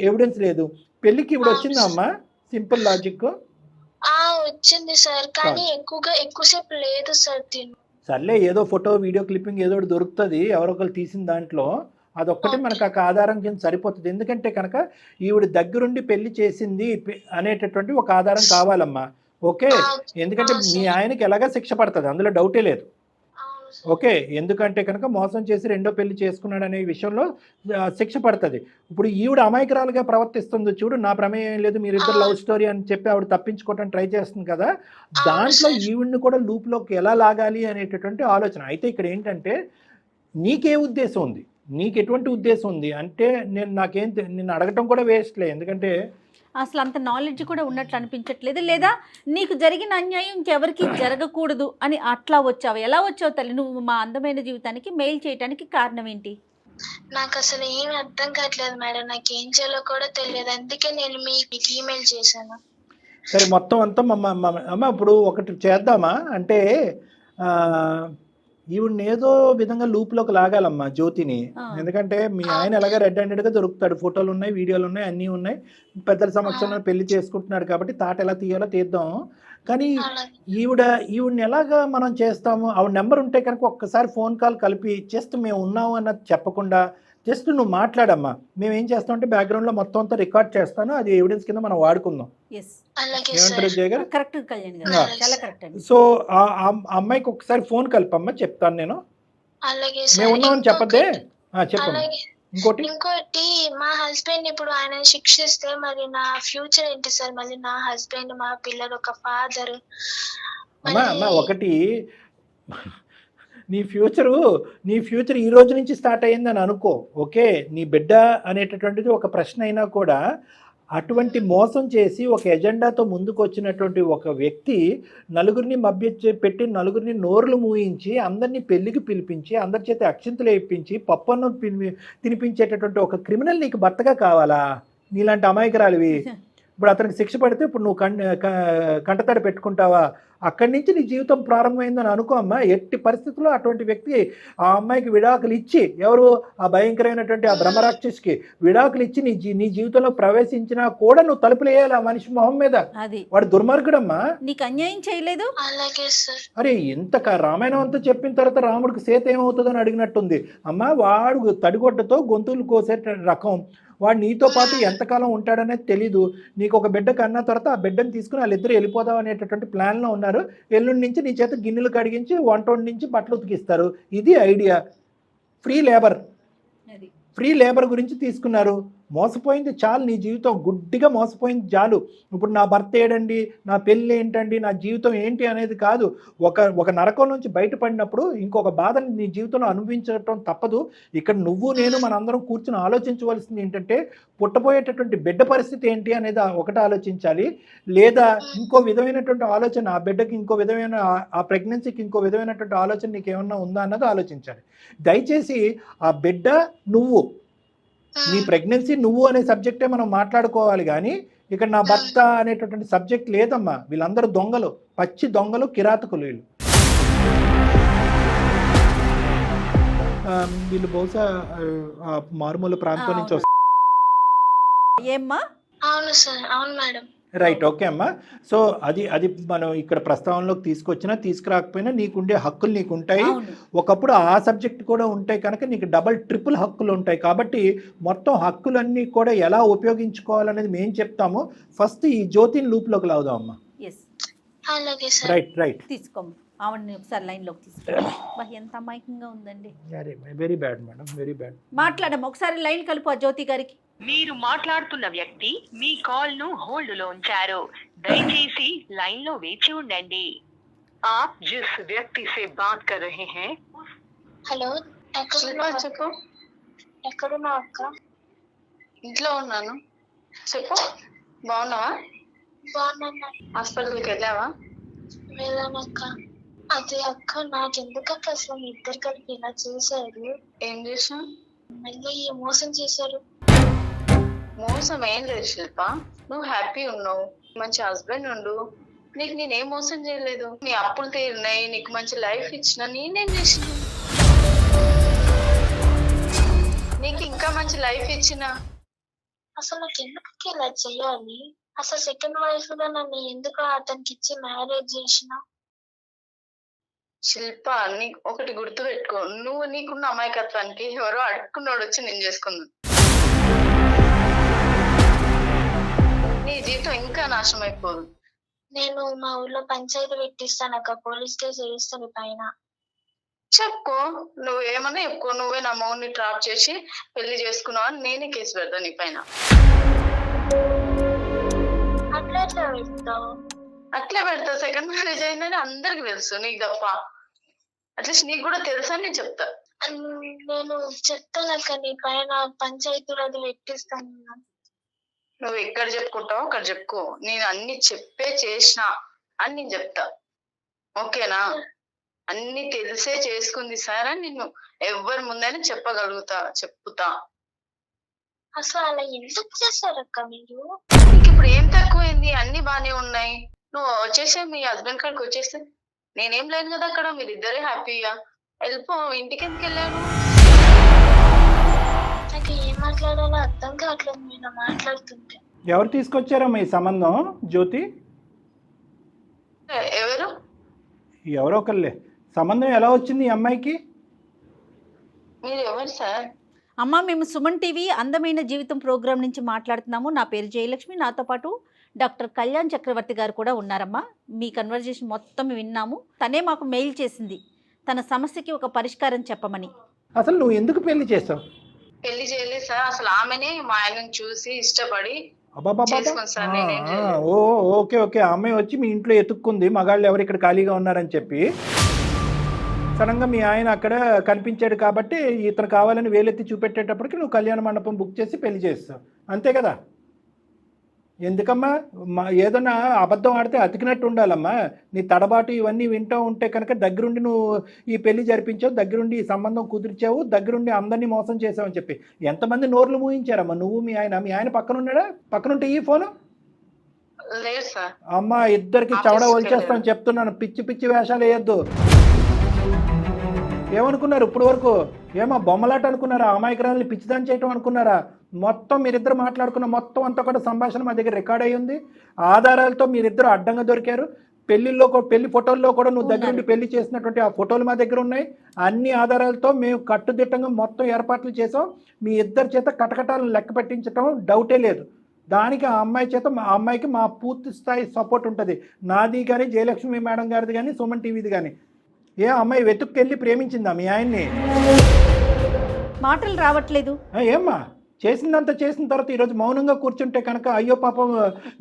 ఎవిడెన్స్ లేదు. పెళ్లికి ఇప్పుడు వచ్చిందా అమ్మా? Simple logic. వచ్చింది సార్, కానీ ఎక్కువసేపు లేదు సార్. సర్లే, ఏదో ఫోటో వీడియో క్లిప్పింగ్ ఏదో దొరుకుతుంది ఎవరొకరు తీసిన దాంట్లో, అదొక్కటి మనకు ఆ ఆధారం కింద సరిపోతుంది. ఎందుకంటే కనుక ఈవిడ దగ్గరుండి పెళ్లి చేసింది అనేటటువంటి ఒక ఆధారం కావాలమ్మా. ఓకే, ఎందుకంటే మీ ఆయనకి ఎలాగా శిక్ష పడుతుంది, అందులో డౌటే లేదు. ఓకే, ఎందుకంటే కనుక మోసం చేసి రెండో పెళ్లి చేసుకున్నాడు అనే విషయంలో శిక్ష పడుతుంది. ఇప్పుడు ఈవిడ అమాయకురాలుగా ప్రవర్తిస్తుంది చూడు, నా ప్రమేయం లేదు, మీరిద్దరు లవ్ స్టోరీ అని చెప్పి ఆవిడ తప్పించుకోవడానికి ట్రై చేస్తుంది కదా, దాంట్లో ఈవిడ్ని కూడా లూప్లోకి ఎలా లాగాలి అనేటటువంటి ఆలోచన. అయితే ఇక్కడ ఏంటంటే నీకే ఉద్దేశం ఉంది, నీకు ఎటువంటి ఉద్దేశం ఉంది అంటే నిన్ను అడగటం కూడా వేస్ట్లే, ఎందుకంటే అసలు అంత నాలెడ్జ్ కూడా ఉన్నట్లు అనిపించట్లేదు. లేదా నీకు జరిగిన అన్యాయం ఇంకెవరికి జరగకూడదు అని అట్లా వచ్చావు? ఎలా వచ్చావు తల్లి నువ్వు మా అందమైన జీవితానికి మెయిల్ చేయడానికి కారణం ఏంటి? నాకు అసలు ఏమి అర్థం కావట్లేదు మేడం, నాకు ఏం చేయాలో కూడా తెలియదు, అందుకే నేను మీకు ఈమెయిల్ చేశాను. సరే, మొత్తం అంతా అమ్మ ఇప్పుడు ఒకటి చేద్దామా అంటే, ఈవిడ్ని ఏదో విధంగా లూప్లోకి లాగాలమ్మా జ్యోతిని. ఎందుకంటే మీ ఆయన ఎలాగ రెడ్ హ్యాండెడ్గా దొరుకుతాడు, ఫోటోలు ఉన్నాయి, వీడియోలు ఉన్నాయి, అన్నీ ఉన్నాయి, పెద్దల సమక్షంలో పెళ్లి చేసుకుంటున్నాడు కాబట్టి తాట ఎలా తీయాలో తీద్దాం. కానీ ఈవిడ్ని ఎలాగా మనం చేస్తాము? ఆవిడ నెంబర్ ఉంటే కనుక ఒక్కసారి ఫోన్ కాల్ కలిపి జస్ట్ మేము ఉన్నాము అన్నది చెప్పకుండా జస్ట్ నువ్వు మాట్లాడమ్మా, మేము ఏం చేస్తామంటే బ్యాక్గ్రౌండ్లో మొత్తం అంతా రికార్డ్ చేస్తాను, అది ఎవిడెన్స్ కింద మనం వాడుకుందాం. ఏమంటారు జయ గారు? సో ఆ అమ్మాయికి ఒకసారి ఫోన్ కలిపమ్మా, చెప్తాను నేను. మేము ఉన్నామని చెప్పద్దే, చెప్పండి. ఇంకోటి మా హస్బెండ్ ఇప్పుడు ఆయన శిక్షిస్తే మరి నా ఫ్యూచర్ ఏంటి సార్? మళ్ళీ నా హస్బెండ్, మా పిల్లలు, ఒక ఫాదర్. అమ్మా ఒకటి, నీ ఫ్యూచర్ ఈ రోజు నుంచి స్టార్ట్ అయ్యిందని అనుకో. ఓకే, నీ బిడ్డ అనేటటువంటిది ఒక ప్రశ్న అయినా కూడా అటువంటి మోసం చేసి ఒక ఎజెండాతో ముందుకు వచ్చినటువంటి ఒక వ్యక్తి నలుగురిని పెట్టి నలుగురిని నోర్లు మూయించి అందరినీ పెళ్లికి పిలిపించి అందరి చేత అక్షింతలు వేయించి పప్పన్నం తినిపించేటటువంటి ఒక క్రిమినల్ నీకు భర్తగా కావాలా? నీలాంటి అమాయకురాలివి. ఇప్పుడు అతనికి శిక్ష పడితే ఇప్పుడు నువ్వు కంటతడి పెట్టుకుంటావా? అక్కడి నుంచి నీ జీవితం ప్రారంభమైందని అనుకో అమ్మా. ఎట్టి పరిస్థితుల్లో అటువంటి వ్యక్తి ఆ అమ్మాయికి విడాకులు ఇచ్చి, ఎవరు ఆ భయంకరమైనటువంటి ఆ బ్రహ్మరాక్షసికి విడాకులు ఇచ్చి నీ జీవితంలో ప్రవేశించినా కూడా నువ్వు తలుపులు వేయాలి ఆ మనిషి మొహం మీద. వాడు దుర్మార్గుడమ్మా, నీకు అన్యాయం చేయలేదు. అరే ఇంత రామాయణం అంతా చెప్పిన తర్వాత రాముడికి సీత ఏమవుతుందని అడిగినట్టుంది అమ్మా. వాడు తడిగొడ్డతో గొంతులు కోసే రకం, వాడు నీతో పాటు ఎంతకాలం ఉంటాడనేది తెలీదు. నీకు ఒక బిడ్డ కన్నా తర్వాత ఆ బిడ్డను తీసుకుని వాళ్ళిద్దరు వెళ్ళిపోదాం అనేటటువంటి ప్లాన్లో ఉన్నారు. ఎల్లుండి నుంచి నీ చేత గిన్నెలు కడిగించి వంట నుంచి బట్టలు ఉతికిస్తారు. ఇది ఐడియా. ఫ్రీ లేబర్ గురించి తీసుకున్నారు. మోసపోయింది చాలు, నీ జీవితం గుడ్డిగా మోసపోయింది చాలు. ఇప్పుడు నా భర్త ఏడండి, నా పెళ్ళి ఏంటండి, నా జీవితం ఏంటి అనేది కాదు. ఒక నరకం నుంచి బయటపడినప్పుడు ఇంకొక బాధని నీ జీవితంలో అనుభవించడం తప్పదు. ఇక్కడ నువ్వు నేను మనందరం కూర్చుని ఆలోచించవలసింది ఏంటంటే, పుట్టబోయేటటువంటి బిడ్డ పరిస్థితి ఏంటి అనేది ఒకటి ఆలోచించాలి. లేదా ఇంకో విధమైనటువంటి ఆలోచన, ఆ బిడ్డకి ఇంకో విధమైన, ఆ ప్రెగ్నెన్సీకి ఇంకో విధమైనటువంటి ఆలోచన నీకు ఏమన్నా ఉందా అన్నది ఆలోచించాలి. దయచేసి ఆ బిడ్డ నువ్వు, నీ ప్రెగ్నెన్సీ నువ్వు అనే సబ్జెక్టే మనం మాట్లాడుకోవాలి. కానీ ఇక్కడ నా భర్త అనేటటువంటి సబ్జెక్ట్ లేదమ్మా. వీళ్ళందరూ దొంగలు, పచ్చి దొంగలు, కిరాతకులు వీళ్ళు. వీళ్ళు బహుశా మారుమూల ప్రాంతం నుంచి వస్తారు. ఏమ్మా? అవును సార్, అవును మేడం. రైట్, ఓకే అమ్మా. సో అది అది మనం ఇక్కడ ప్రస్తావనలోకి తీసుకొచ్చినా తీసుకురాకపోయినా నీకుండే హక్కులు నీకు ఉంటాయి. అవును. ఒకప్పుడు ఆ సబ్జెక్ట్ కూడా ఉంటాయి కనుక నీకు డబల్ ట్రిపుల్ హక్కులు ఉంటాయి. కాబట్టి మొత్తం హక్కులన్నీ కూడా ఎలా ఉపయోగించుకోవాలనేది మేము చెప్తాము. ఫస్ట్ ఈ జ్యోతిని లూప్లోకి లాగుదాం అమ్మా. ఎస్, అలాగే సార్. Right right. తీసుకోము ఆవిడని ఒకసారి లైన్లోకి తీసుకో. ఎంత అమాయకంగా ఉందండి. Very bad madam, very bad. మాట్లాడము, ఒకసారి లైన్ కలుపు ఆ జ్యోతి గారికి. మీరు మాట్లాడుతున్న వ్యక్తి మీ కాల్ ను హోల్డ్ లో ఉంచారు. దయచేసి లైన్ లో వేచి ఉండండి. आप जिस व्यक्ति से बात कर रहे हैं హలో, చెప్పు. ఎక్కడున్నావు అక్క? ఇంట్లో ఉన్నాను. చెప్పు, బాగున్నావా? బాగున్నా. హాస్పిటల్కి వెళ్ళావా? వెళ్ళానక్క. అదే అక్క, నాకెందుకక్క అసలు మీ ఇద్దరు కలిపి ఇలా చేశారు? ఏం చేసా? మళ్ళీ మోసం చేశారు. మోసం ఏం లేదు శిల్ప, నువ్వు హ్యాపీ ఉన్నావు, మంచి హస్బెండ్ ఉండు, నీకు నేనేం మోసం చేయలేదు. నీ అప్పులు తీరినాయి, నీకు మంచి లైఫ్ ఇచ్చిన, నేనేం చేసిన? నీకు ఇంకా మంచి లైఫ్ ఇచ్చిన. అసలు నాకు ఎందుకు ఇలా చెయ్యాలి? అసలు సెకండ్ వైఫ్ గా నన్ను ఎందుకు అతనికి ఇచ్చి మ్యారేజ్ చేసిన? శిల్ప, నీకు ఒకటి గుర్తు పెట్టుకో, నువ్వు నీకున్న అమాయకత్వానికి ఎవరో అడుక్కున్నాడు వచ్చి నేను చేసుకున్నాను. నీ జీవితం ఇంకా నాశనం అయిపోదు. నేను మా ఊర్లో పంచాయతీ పెట్టిస్తాను అక్క, పోలీస్ కేసు వేస్తాను పైన. చెప్పుకో, నువ్వేమన్నా చెప్పుకో, నువ్వే నా మౌని ట్రాప్ చేసి పెళ్లి చేసుకున్నావు అని నేనే కేసు పెడతా నీ పైన. అట్లా ఎట్లా పెడతావు? అట్లే పెడతా. సెకండ్ మ్యారేజ్ అయిందని అందరికి తెలుసు, నీకు తప్ప. అట్లీస్ట్ నీకు కూడా తెలుసా నేను చెప్తా. నేను చెప్తానక్క, నీ పైన పంచాయతీలో అది పెట్టిస్తాను. నువ్వు ఎక్కడ చెప్పుకుంటావు అక్కడ చెప్పుకో, నేను అన్ని చెప్పే చేసిన అని నేను చెప్తా, ఓకేనా? అన్ని తెలిసే చేసుకుంది సార్ అని నిన్ను ఎవరి ముందైనా చెప్పుతా. అసలు అలా ఎందుకు చేశారక్క మీరు? నీకు ఇప్పుడు ఏం తక్కువైంది? అన్ని బానే ఉన్నాయి. నువ్వు వచ్చేసే మీ హస్బెండ్ కాడికి వచ్చేస్తే నేనేం లేను కదా అక్కడ, మీరిద్దరే హ్యాపీగా వెళ్ళిపో. ఇంటికి ఎందుకు వెళ్ళాను? నాకు ఏం మాట్లాడాలో అర్థం కావట్లేదు మీరు మాట్లాడుతుంటే. ఎవరు తీసుకొచ్చారమ్మా ఈ సంబంధం జ్యోతి? ఎవరు? ఎవరో ఒకళ్ళే. సంబంధం ఎలా వచ్చింది ఈ అమ్మాయికి? మీరు ఎవరు సార్? అమ్మ, మేము సుమన్ టీవీ అందమైన జీవితం ప్రోగ్రాం నుంచి మాట్లాడుతున్నాము. నా పేరు జయలక్ష్మి, నాతో పాటు డాక్టర్ కళ్యాణ్ చక్రవర్తి గారు కూడా ఉన్నారమ్మా. మీ కన్వర్జేషన్ మొత్తం విన్నాము. తనే మాకు మెయిల్ చేసింది తన సమస్యకి ఒక పరిష్కారం చెప్పమని. అసలు నువ్వు ఎందుకు పెళ్లి చేస్తావు? పెళ్లి చేయలేదు సార్, అసలు ఆమెనే మా ఆయనను చూసి ఇష్టపడి అబ్బాబాబా. చేసుకుంది సార్. నేనేం చేయలేదు. ఓ ఓకే ఓకే. ఆ అమ్మాయి వచ్చి మీ ఇంట్లో ఎత్తుక్కుంది, మగాళ్ళు ఎవరు ఇక్కడ ఖాళీగా ఉన్నారని చెప్పి. సడన్గా మీ ఆయన అక్కడ కనిపించాడు కాబట్టి ఇతను కావాలని వేలెత్తి చూపెట్టేటప్పటికి నువ్వు కళ్యాణ మండపం బుక్ చేసి పెళ్లి చేస్తావు, అంతే కదా? ఎందుకమ్మా ఏదన్నా అబద్ధం ఆడితే అతికినట్టు ఉండాలమ్మా. నీ తడబాటు ఇవన్నీ వింటూ ఉంటే కనుక దగ్గరుండి నువ్వు ఈ పెళ్లి జరిపించావు, దగ్గరుండి ఈ సంబంధం కుదిర్చావు, దగ్గరుండి అందరినీ మోసం చేసావు అని చెప్పి ఎంతమంది నోర్లు మూయించారమ్మా నువ్వు మీ ఆయన? మీ ఆయన పక్కన ఉన్నాడా? పక్కనుంటే ఈ ఫోను లేదు సార్. అమ్మా, ఇద్దరికి చవడ వచ్చేస్తాను చెప్తున్నాను. పిచ్చి పిచ్చి వేషాలు వేయద్దు. ఏమనుకున్నారు ఇప్పుడు వరకు? ఏమో బొమ్మలాట అనుకున్నారా? అమాయకురాలని పిచ్చిదాన్ని చేయటం అనుకున్నారా? మొత్తం మీరిద్దరు మాట్లాడుకున్న మొత్తం అంతా కూడా సంభాషణ మా దగ్గర రికార్డ్ అయ్యి ఉంది. ఆధారాలతో మీరిద్దరు అడ్డంగా దొరికారు. పెళ్లి ఫోటోల్లో కూడా నువ్వు దగ్గరుండి పెళ్లి చేసినటువంటి ఆ ఫోటోలు మా దగ్గర ఉన్నాయి. అన్ని ఆధారాలతో మేము కట్టుదిట్టంగా మొత్తం ఏర్పాట్లు చేసాం. మీ ఇద్దరి చేత కటకటాలను లెక్క పెట్టించడం డౌటే లేదు. దానికి ఆ అమ్మాయికి మా పూర్తి స్థాయి సపోర్ట్ ఉంటుంది. నాది కానీ, జయలక్ష్మి మేడం గారిది కానీ, సుమన్ టీవీది కానీ. ఏ అమ్మాయి వెతుక్కెళ్ళి ప్రేమించిందా మీ ఆయన్ని? మాటలు రావట్లేదు. ఏమ్మా చేసిందంతా చేసిన తర్వాత ఈరోజు మౌనంగా కూర్చుంటే కనుక అయ్యో పాపం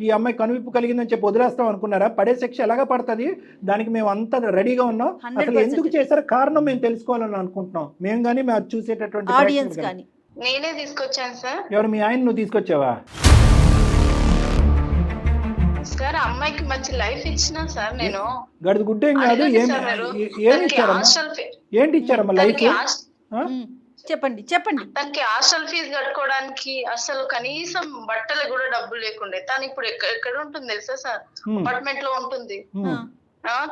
ఈ అమ్మాయి కనువిప్పు కలిగిందని చెప్పి వదిలేస్తాం అనుకున్నారా? పడే శిక్ష ఎలాగా పడుతుంది, దానికి మేము అంతా రెడీగా ఉన్నాం. అసలు ఎందుకు చేశారో కారణం మేము తెలుసుకోవాలని అనుకుంటున్నాం. మేము కానీ మేము చూసేటటువంటి ఆడియన్స్ కానీ. నేనే తీసుకొచ్చాను సార్. ఎవరు? మీ ఆయన నువ్వు తీసుకొచ్చావా? సార్, అమ్మాయికి మంచి లైఫ్ ఇచ్చినా సార్ నేను. గడిది గుడ్డేం కాదు. ఏమి ఇచ్చారమ్మా? ఏంటి ఇచ్చారమ్మా లైఫ్? చెప్పండి చెప్పండి. తనకి హాస్టల్ ఫీజు కట్టుకోవడానికి అసలు కనీసం బట్టలు కూడా డబ్బులు లేకుండే. తను ఇప్పుడు ఎక్కడ ఉంటుంది తెలుసా సార్? అపార్ట్మెంట్ లో ఉంటుంది.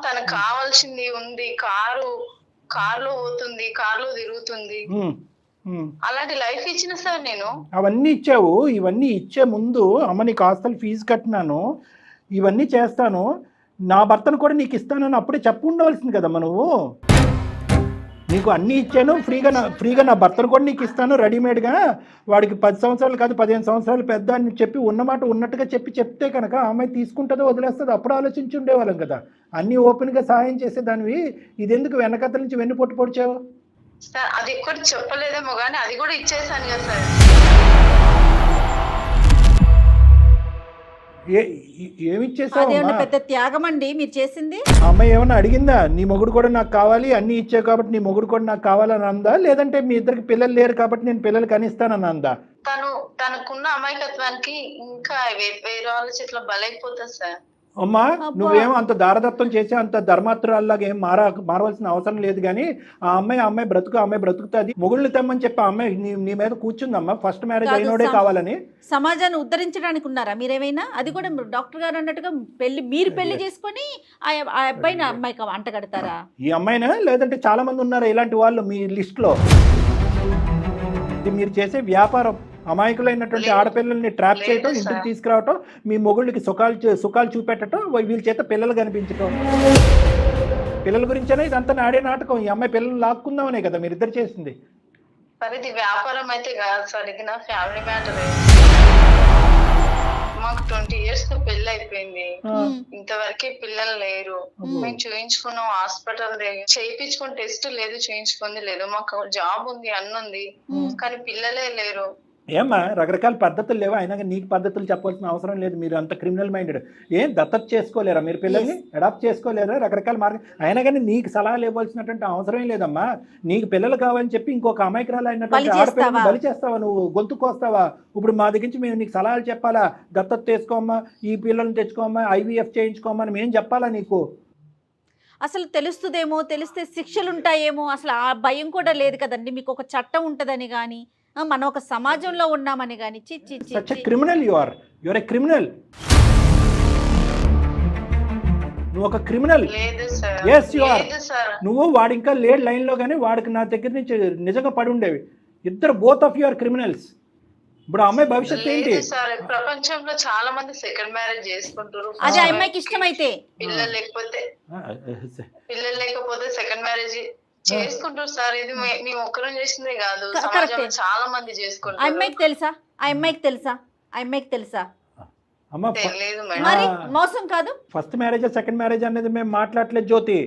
తనకు కావాల్సింది ఉంది, కారులో పోతుంది, కారులో తిరుగుతుంది. అలాంటి లైఫ్ ఇచ్చిన సార్ నేను. అవన్నీ ఇచ్చావు. ఇవన్నీ ఇచ్చే ముందు అమ్మ నీకు హాస్టల్ ఫీజు కట్టినాను, ఇవన్నీ చేస్తాను, నా భర్తను కూడా నీకు ఇస్తానని అప్పుడే చెప్పు ఉండవలసింది కదమ్మా నువ్వు. నీకు అన్నీ ఇచ్చాను, ఫ్రీగా నా భర్తను కూడా నీకు ఇస్తాను రెడీమేడ్గా, వాడికి 10 సంవత్సరాలు కాదు 15 సంవత్సరాలు పెద్ద అని చెప్పి ఉన్నమాట ఉన్నట్టుగా చెప్తే కనుక ఆ అమ్మాయి తీసుకుంటుందో వదిలేస్తుందో అప్పుడు ఆలోచించి ఉండేవాళ్ళం కదా. అన్నీ ఓపెన్గా సహాయం చేసేదానివి, ఇదెందుకు వెనకతల నుంచి వెన్ను పొడిచావు? సార్ అది ఎక్కడి చెప్పలేదేమో కానీ అది కూడా ఇచ్చేసాను కదా సార్. ఏమిచ్చేసావు? పెద్ద త్యాగం అండి మీరు చేసింది. అమ్మాయి ఏమన్నా అడిగిందా నీ మొగుడు కూడా నాకు కావాలి, అన్ని ఇచ్చావు కాబట్టి నీ మొగుడు కూడా నాకు కావాలని అందా, లేదంటే మీ ఇద్దరికి పిల్లలు లేరు కాబట్టి నేను పిల్లలు కనిస్తానని అందా? తనకున్న అమాయకత్వానికి ఇంకా వేరే వాళ్ళ చేతిలో బలైపోతుంది సార్. అమ్మా నువ్వేమో అంత దారదత్తం చేసి అంత ధర్మాత్రాల్లాగా ఏం మారవలసిన అవసరం లేదు. కానీ ఆ అమ్మాయి బ్రతుకుతుంది. మొగుళ్ళు తెమ్మని చెప్పి ఆ అమ్మాయి నీ మీద కూర్చుందమ్మా, ఫస్ట్ మ్యారేజ్ అయినోడే కావాలని. సమాజాన్ని ఉద్ధరించడానికి ఉన్నారా మీరేమైనా? అది కూడా డాక్టర్ గారు అన్నట్టుగా మీరు పెళ్లి చేసుకొని ఆ అబ్బాయిని అమ్మాయికి అంట కడతారా? ఈ అమ్మాయినా లేదంటే చాలా మంది ఉన్నారా ఇలాంటి వాళ్ళు మీ లిస్ట్ లో? ఇది మీరు చేసే వ్యాపారం. అమాయకులైనటువంటి ఆడపిల్లల్ని ట్రాప్ చేయటం, ఇంటికి తీసుకురావటం, మీ మొగుళ్ళకి సుఖాలు చూపెట్టడం, వీళ్ళ చేత పిల్లలు కనిపించటం. పిల్లల గురించేనా ఇదంతా ఆడే నాటకం? ఈ అమ్మాయి పిల్లలు లాక్కుందామనే కదా మీరిద్దరు చేసింది. సార్ ఇది వ్యాపారం అయితే కాదు సార్, ఇది నా ఫ్యామిలీ మ్యాటర్. మాకు 20 years తో పెళ్లి అయిపోయింది, ఇంతవరకే పిల్లలు లేరు. మేము చూయించుకున్నాం హాస్పిటల్ చేయించుకుని టెస్ట్ లేదు, చూయించుకుంది లేదు. మాకు జాబ్ ఉంది, అన్నుంది, కానీ పిల్లలే లేరు. ఏమ్మా రకరకాల పద్ధతులు లేవా? అయినా నీకు పద్ధతులు చెప్పాల్సిన అవసరం లేదు. మీరు అంత క్రిమినల్ మైండెడ్. ఏం దత్తత చేసుకోలేరా మీరు? పిల్లల్ని అడాప్ట్ చేసుకోలేరా? రకరకాల మార్గం. అయినా కానీ నీకు సలహాలు ఇవ్వాల్సినటువంటి అవసరం లేదమ్మా. నీకు పిల్లలు కావాలని చెప్పి ఇంకొక అమాయకురాలు అయినటువంటి ఆడపిల్లల్ని బలి చేస్తావా నువ్వు? గొంతుకొస్తావా? ఇప్పుడు మా దగ్గర నుంచి మేము నీకు సలహాలు చెప్పాలా? దత్తత తెచ్చుకోమ్మా, ఈ పిల్లల్ని తెచ్చుకోమ్మా, IVF చేయించుకోమ్మా అని మేము చెప్పాలా నీకు? అసలు తెలుస్తుందేమో, తెలిస్తే శిక్షలు ఉంటాయేమో, అసలు ఆ భయం కూడా లేదు కదండి. మీకు ఒక చట్టం ఉంటుందని కానీ, మనం ఒక సమాజంలో ఉన్నామని కానీ. Criminal you are a criminal. నువ్వు ఒక క్రిమినల్. Yes you are. నువ్వు వాడు ఇంకా లేడు లైన్ లో, కానీ వాడికి నా దగ్గర నుంచి నిజంగా పడి ఉండేవి. ఇద్దరు both of you are criminals. ఇప్పుడు ఆ అమ్మాయి భవిష్యత్తు ఏంటి? ప్రపంచంలో చాలా మంది సెకండ్ మ్యారేజ్ చేసుకుంటారు. అది అమ్మాయికి ఇష్టమైతే, పిల్లలు లేకపోతే సెకండ్ మ్యారేజ్ చేసుకుంటారు సార్. ఇది మేము ఒక్కరం చేసిందే కాదు, సమాజంలో చాలా మంది చేసుకుంటారు. అమ్మాయికి తెలుసా? తెలియదు మరి మోసం కాదు. ఫస్ట్ మ్యారేజ్ సెకండ్ మ్యారేజ్ అనేది మేము మాట్లాడలేదు జ్యోతి.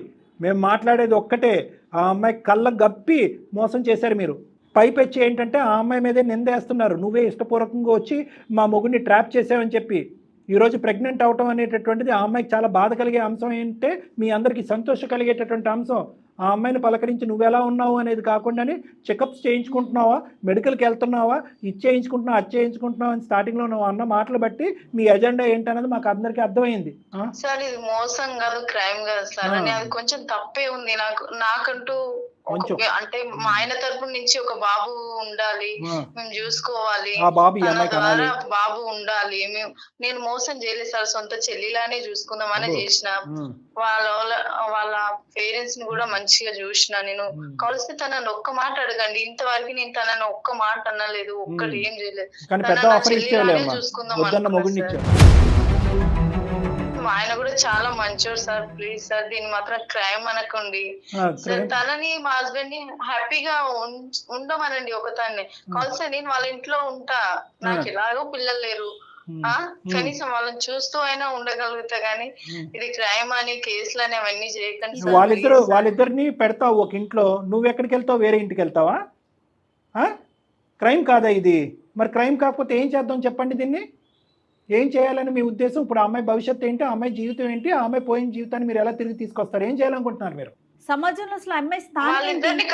మేము మాట్లాడేది ఒక్కటే, ఆ అమ్మాయి కళ్ళ గప్పి మోసం చేశారు మీరు. పైపెచ్చి ఏంటంటే ఆ అమ్మాయి మీదే నిందేస్తున్నారు. నువ్వే ఇష్టపూర్వకంగా వచ్చి మా మొగుడిని ట్రాప్ చేసావని చెప్పి. ఈరోజు ప్రెగ్నెంట్ అవటం అనేటటువంటిది ఆ అమ్మాయికి చాలా బాధ కలిగే అంశం ఏంటంటే, మీ అందరికీ సంతోషం కలిగేటటువంటి అంశం. ఆ అమ్మాయిని పలకరించి నువ్వెలా ఉన్నావు అనేది కాకుండానే చెకప్స్ చేయించుకుంటున్నావా, మెడికల్కి వెళ్తున్నావా, ఇది చేయించుకుంటున్నావు, అది చేయించుకుంటున్నావు అని స్టార్టింగ్లో నువ్వు అన్న మాటలు బట్టి మీ ఎజెండా ఏంటనేది మాకు అందరికీ అర్థమైంది. సార్ ఇది మోసం కాదు, క్రైమ్ కాదు సార్. అని అది కొంచెం తప్పే ఉంది. నాకంటూ అంటే మా ఆయన తరపు నుంచి ఒక బాబు ఉండాలి, మేము చూసుకోవాలి, బాబు ఉండాలి. నేను మోసం చేయలేదు సార్, సొంత చెల్లిలానే చూసుకుందామని చేసిన. వాళ్ళ పేరెంట్స్ ని కూడా మంచిగా చూసిన. నేను కలిసి తనని ఒక్క మాట అడగండి, ఇంతవరకు నేను తనని ఒక్క మాట అనలేదు, ఒక్కటి ఏం చేయలేదు. చెల్లిలానే చూసుకుందాం. ఆయన కూడా చాలా మంచోడు సార్. ప్లీజ్ సార్ దీన్ని మాత్రం క్రైమ్ అనకండి సార్. తనని మా హస్బెండ్ ని హ్యాపీగా ఉండమనండి. ఒకదాన్ని కలిసి నేను వాళ్ళ ఇంట్లో ఉంటా, నాకు ఎలాగో పిల్లలు లేరు, కనీసం వాళ్ళని చూస్తూ అయినా ఉండగలుగుతా. గానీ ఇది క్రైమ్ అని కేసులు అని అవన్నీ చేయకండి. వాళ్ళిద్దరిని పెడతావు ఒక ఇంట్లో, నువ్వు ఎక్కడికి వెళ్తావు? వేరే ఇంటికి వెళ్తావా? క్రైమ్ కాదా ఇది? మరి క్రైమ్ కాకపోతే ఏం చేద్దాం చెప్పండి? దీన్ని ఏం చేయాలని మీ ఉద్దేశం? ఇప్పుడు ఆ అమ్మాయి భవిష్యత్తు ఏంటి, ఆ అమ్మాయి జీవితం ఏంటి, ఆ అమ్మాయి పోయిన జీవితాన్ని మీరు ఎలా తిరిగి తీసుకొస్తారు? ఏం చేయాలనుకుంటున్నారు మీరు? సమాజంలో అసలు అమ్మాయి వాళ్ళిద్దరిని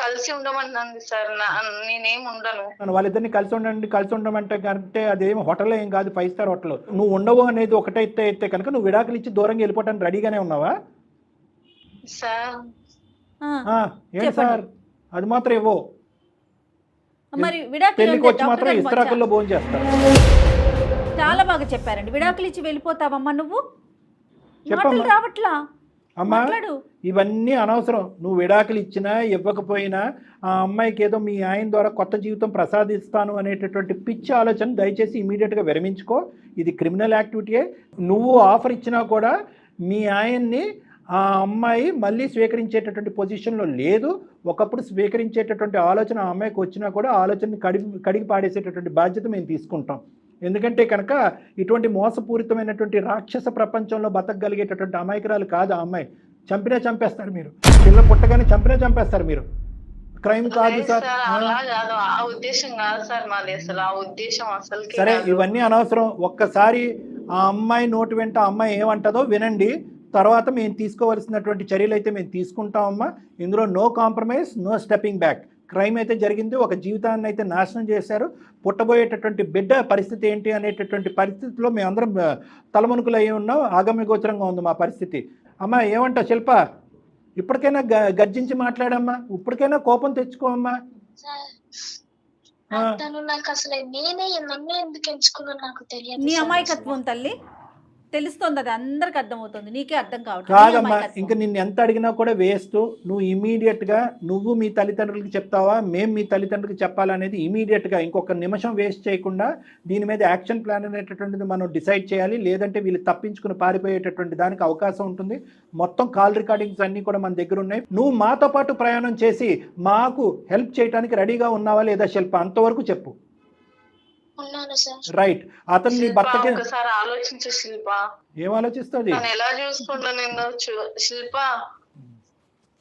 కలిసి ఉండమన్నాను సార్. నేనేం ఉండను. వాళ్ళిద్దరిని కలిసి ఉండమంటే కంటే అదేం హోటల్ ఏం కాదు, 5 star హోటల్. నువ్వు ఉండవు అనేది ఒకటైతే అయితే కనుక నువ్వు విడాకులు ఇచ్చి దూరంగా వెళ్ళిపోవడానికి రెడీగానే ఉన్నావా? సార్ ఏంటి సార్ అది మాత్రం ఇవ్వో. మరి పెళ్లికి వచ్చి మాత్రం ఇస్తరాకుల్లో భోజనం చేస్తారు. చాలా బాగా చెప్పారండి. విడాకులు ఇచ్చి వెళ్ళిపోతావమ్మా నువ్వు? మాటలు రావట్లా. అమ్మా మాట్లాడు. ఇవన్నీ అనవసరం. నువ్వు విడాకులు ఇచ్చినా ఇవ్వకపోయినా ఆ అమ్మాయికి ఏదో మీ ఆయన ద్వారా కొత్త జీవితం ప్రసాదిస్తాను అనేటటువంటి పిచ్చి ఆలోచన దయచేసి ఇమీడియట్గా విరమించుకో. ఇది క్రిమినల్ యాక్టివిటీయే. నువ్వు ఆఫర్ ఇచ్చినా కూడా మీ ఆయన్ని ఆ అమ్మాయి మళ్ళీ స్వీకరించేటటువంటి పొజిషన్లో లేదు. ఒకప్పుడు స్వీకరించేటటువంటి ఆలోచన ఆ అమ్మాయికి వచ్చినా కూడా ఆలోచనని కడిగి పాడేసేటటువంటి బాధ్యత మేము తీసుకుంటాం. ఎందుకంటే కనుక ఇటువంటి మోసపూరితమైనటువంటి రాక్షస ప్రపంచంలో బతకగలిగేటటువంటి అమాయకురాలు కాదు ఆ అమ్మాయి. చంపినా చంపేస్తారు మీరు, పిల్ల పుట్టగానే చంపినా చంపేస్తారు మీరు. క్రైమ్ కాదు సార్. అలా కాదు, ఆ ఉద్దేశం కాదు సార్ మాది, అసలు ఆ ఉద్దేశం అసలు. సరే, ఇవన్నీ అనవసరం. ఒక్కసారి ఆ అమ్మాయి నోటి వెంట ఆ అమ్మాయి ఏమంటదో వినండి. తర్వాత మేము తీసుకోవాల్సినటువంటి చర్యలు అయితే మేము తీసుకుంటామమ్మా. ఇందులో no compromise, no stepping back. Crime అయితే జరిగింది, ఒక జీవితాన్ని అయితే నాశనం చేశారు. పుట్టబోయేటటువంటి బిడ్డ పరిస్థితి ఏంటి అనేటటువంటి పరిస్థితిలో మేమందరం తలమునుకులు అయి ఉన్నాం. ఆగమ్య గోచరంగా ఉంది మా పరిస్థితి. అమ్మా ఏమంటా శిల్ప, ఇప్పటికైనా గర్జించి మాట్లాడమ్మా, ఇప్పటికైనా కోపం తెచ్చుకోమ్మా. తను నాకు అసలు నన్ను ఎందుకు ఎంచుకున్నా నాకు తెలియదు. నీ అమాయకత్వం తల్లి తెలుస్తుంది, అది అందరికి అర్థమవుతుంది, నీకే అర్థం కాదమ్మా. ఇంకా నిన్ను ఎంత అడిగినా కూడా వేస్ట్. నువ్వు ఇమీడియట్గా నువ్వు మీ తల్లిదండ్రులకి చెప్తావా, మేము మీ తల్లిదండ్రులకి చెప్పాలనేది ఇమీడియట్గా ఇంకొక నిమిషం వేస్ట్ చేయకుండా దీని మీద యాక్షన్ ప్లాన్ అనేటటువంటిది మనం డిసైడ్ చేయాలి. లేదంటే వీళ్ళు తప్పించుకుని పారిపోయేటటువంటి దానికి అవకాశం ఉంటుంది. మొత్తం కాల్ రికార్డింగ్స్ అన్నీ కూడా మన దగ్గర ఉన్నాయి. నువ్వు మాతో పాటు ప్రయాణం చేసి మాకు హెల్ప్ చేయడానికి రెడీగా ఉన్నావా లేదా శిల్ప, అంతవరకు చెప్పు. రైట్. అతను నీ భర్తకి ఒకసారి ఆలోచించు శిల్ప. ఏం ఆలోచిస్తుంది? ఎలా చూసుకుంటా నిన్ను శిల్ప?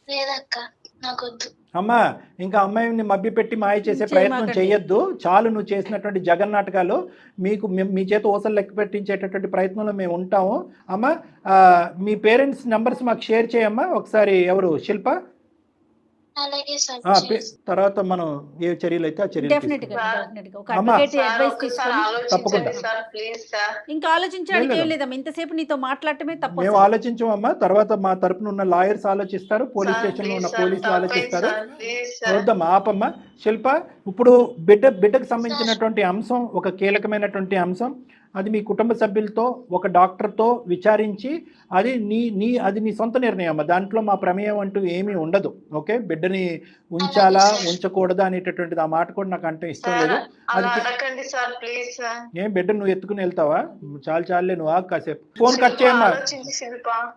లేదక్క నాకొద్దు. అమ్మా, ఇంకా అమ్మాయిని మభ్య పెట్టి మాయ చేసే ప్రయత్నం చేయొద్దు. చాలు నువ్వు చేసినటువంటి జగన్నాటకాలు. మీకు మీ చేత ఊసలు లెక్క పెట్టించేటటువంటి ప్రయత్నంలో మేము ఉంటాము. అమ్మా, మీ పేరెంట్స్ నంబర్స్ మాకు షేర్ చేయమ్మా ఒకసారి. ఎవరు శిల్ప? తర్వాత మనం ఏ చర్యలు అయితే ఆ చర్యలు ఇంకా ఆలోచించడానికి ఏం లేదమ్మా, ఇంతసేపు నీతో మాట్లాడటమే తప్పు. మేము ఆలోచించమమ్మా. తర్వాత మా తరపున ఉన్న లాయర్స్ ఆలోచిస్తారు, పోలీస్ స్టేషన్ లో ఉన్న పోలీసులు ఆలోచిస్తారు. వద్దమ్మా, ఆపమ్మా. శిల్ప, ఇప్పుడు బిడ్డకు సంబంధించినటువంటి అంశం ఒక కీలకమైనటువంటి అంశం. అది మీ కుటుంబ సభ్యులతో ఒక డాక్టర్తో విచారించి అది నీ సొంత నిర్ణయం అమ్మా. దాంట్లో మా ప్రమేయం అంటూ ఏమీ ఉండదు. ఓకే, బిడ్డని ఉంచాలా ఉంచకూడదా అనేటటువంటిది ఆ మాట కూడా నాకు అంటే ఇష్టం లేదు. అది ఏం బిడ్డ నువ్వు ఎత్తుకుని వెళ్తావా? చాలే, నువ్వు ఆగు కాసేపు. ఫోన్ కట్ చేయమ్మా.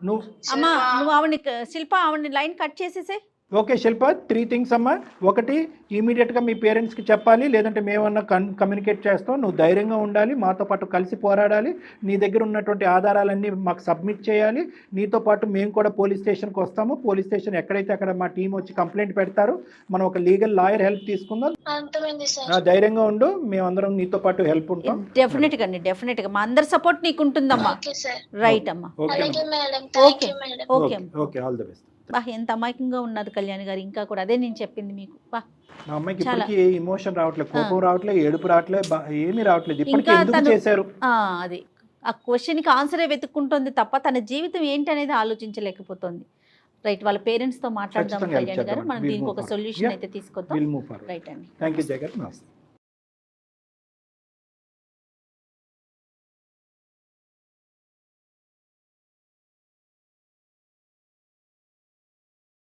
నువ్వు ఆవిడని శిల్ప, ఆవిడని లైన్ కట్ చేసేసే. ఓకే శిల్ప, 3 things అమ్మా. ఒకటి, ఇమీడియట్గా మీ పేరెంట్స్కి చెప్పాలి, లేదంటే మేమన్నా కమ్యూనికేట్ చేస్తాం. నువ్వు ధైర్యంగా ఉండాలి, మాతో పాటు కలిసి పోరాడాలి. నీ దగ్గర ఉన్నటువంటి ఆధారాలన్నీ మాకు సబ్మిట్ చేయాలి. నీతో పాటు మేము కూడా పోలీస్ స్టేషన్కి వస్తాము. పోలీస్ స్టేషన్ ఎక్కడైతే అక్కడ మా టీం వచ్చి కంప్లైంట్ పెడతారు. మనం ఒక లీగల్ లాయర్ హెల్ప్ తీసుకుందాం. ధైర్యంగా ఉండు, మేమందరం నీతో పాటు హెల్ప్ ఉంటాం. డెఫినెట్గా మా అందరి సపోర్ట్ నీకు ఉంటుందమ్మా. రైట్ అమ్మా. Okay, all the best. ఎంత అమాయకంగా ఉన్నారు కళ్యాణ్ గారు. ఇంకా కూడా అదే నేను చెప్పింది మీకు. నా అమ్మాయికి ఇప్పటికీ ఏ ఎమోషన్ రావట్లేదు, కోపం రావట్లేదు, ఏడుపు రావట్లేదు, ఏమీ రావట్లేదు. ఇప్పటికీ ఎందుకు చేశారు? అది ఆ క్వశ్చన్కి ఆన్సరే వెతుక్కుంటుంది తప్ప తన జీవితం ఏంటి అనేది ఆలోచించలేకపోతుంది. రైట్, వాళ్ళ పేరెంట్స్ తో మాట్లాడదాం కళ్యాణ్ గారు. మనం దీనికి ఒక సొల్యూషన్ అయితే తీసుకొద్దాం. రైట్ అండి. Thank you Jagan.